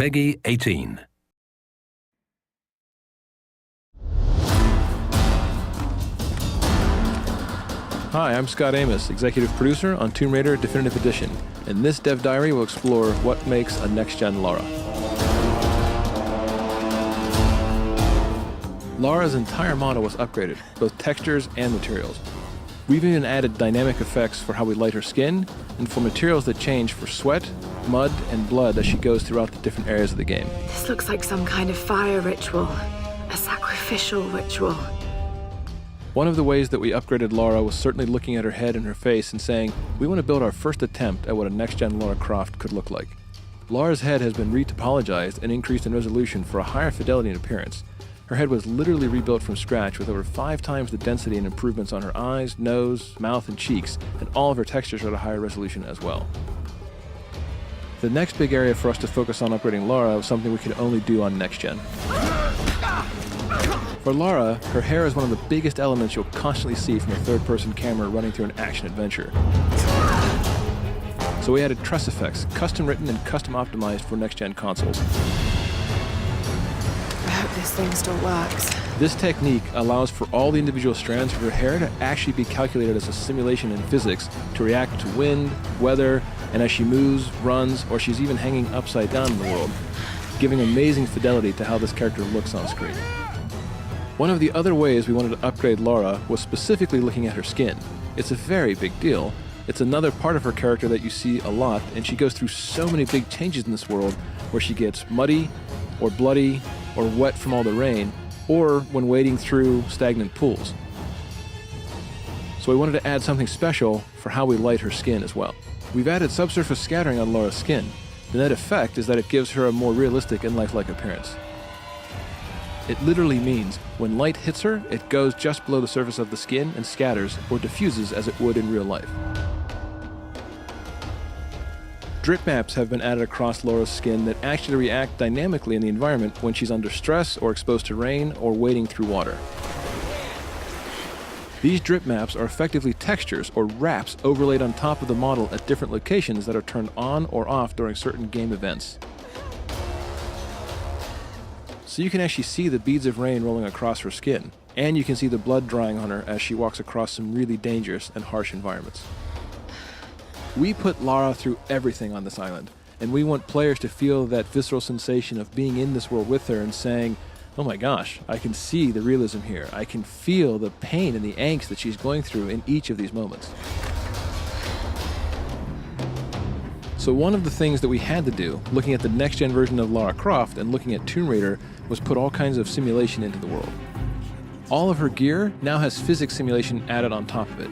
Peggy 18. Hi, I'm Scot Amos, executive producer on Tomb Raider Definitive Edition, and this Dev Diary will explore what makes a next-gen Lara. Lara's entire model was upgraded, both textures and materials. We've even added dynamic effects for how we light her skin, and for materials that change for sweat, mud, and blood as she goes throughout the different areas of the game. This looks like some kind of fire ritual, a sacrificial ritual. One of the ways that we upgraded Lara was certainly looking at her head and her face and saying, we want to build our first attempt at what a next-gen Lara Croft could look like. Lara's head has been retopologized and increased in resolution for a higher fidelity and appearance. Her head was literally rebuilt from scratch with over 5 times the density and improvements on her eyes, nose, mouth, and cheeks, and all of her textures are at a higher resolution as well. The next big area for us to focus on upgrading Lara was something we could only do on next-gen. For Lara, her hair is one of the biggest elements you'll constantly see from a third-person camera running through an action adventure. So we added tress effects, custom written and custom optimized for next-gen consoles. I hope this thing still works. This technique allows for all the individual strands of her hair to actually be calculated as a simulation in physics to react to wind, weather, and as she moves, runs, or she's even hanging upside down in the world, giving amazing fidelity to how this character looks on screen. One of the other ways we wanted to upgrade Lara was specifically looking at her skin. It's a very big deal. It's another part of her character that you see a lot, and she goes through so many big changes in this world where she gets muddy, or bloody, or wet from all the rain, or when wading through stagnant pools. So we wanted to add something special for how we light her skin as well. We've added subsurface scattering on Lara's skin. The net effect is that it gives her a more realistic and lifelike appearance. It literally means when light hits her, it goes just below the surface of the skin and scatters or diffuses as it would in real life. Drip maps have been added across Lara's skin that actually react dynamically in the environment when she's under stress or exposed to rain or wading through water. These drip maps are effectively textures or wraps overlaid on top of the model at different locations that are turned on or off during certain game events. So you can actually see the beads of rain rolling across her skin, and you can see the blood drying on her as she walks across some really dangerous and harsh environments. We put Lara through everything on this island, and we want players to feel that visceral sensation of being in this world with her and saying, oh my gosh, I can see the realism here. I can feel the pain and the angst that she's going through in each of these moments. So one of the things that we had to do, looking at the next-gen version of Lara Croft and looking at Tomb Raider, was put all kinds of simulation into the world. All of her gear now has physics simulation added on top of it.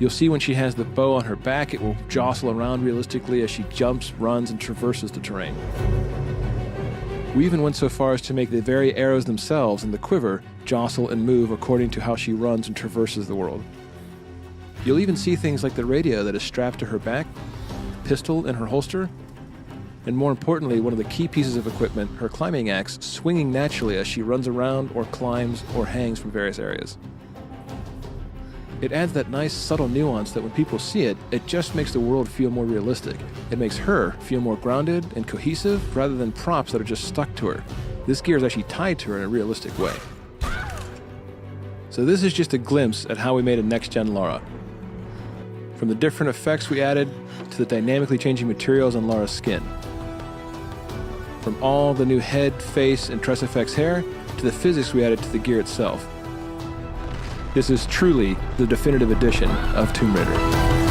You'll see when she has the bow on her back, it will jostle around realistically as she jumps, runs, and traverses the terrain. We even went so far as to make the very arrows themselves and the quiver jostle and move according to how she runs and traverses the world. You'll even see things like the radio that is strapped to her back, pistol in her holster, and more importantly, one of the key pieces of equipment, her climbing axe, swinging naturally as she runs around or climbs or hangs from various areas. It adds that nice subtle nuance that when people see it, it just makes the world feel more realistic. It makes her feel more grounded and cohesive rather than props that are just stuck to her. This gear is actually tied to her in a realistic way. So this is just a glimpse at how we made a next-gen Lara. From the different effects we added to the dynamically changing materials on Lara's skin. From all the new head, face, and tress effects hair to the physics we added to the gear itself. This is truly the definitive edition of Tomb Raider.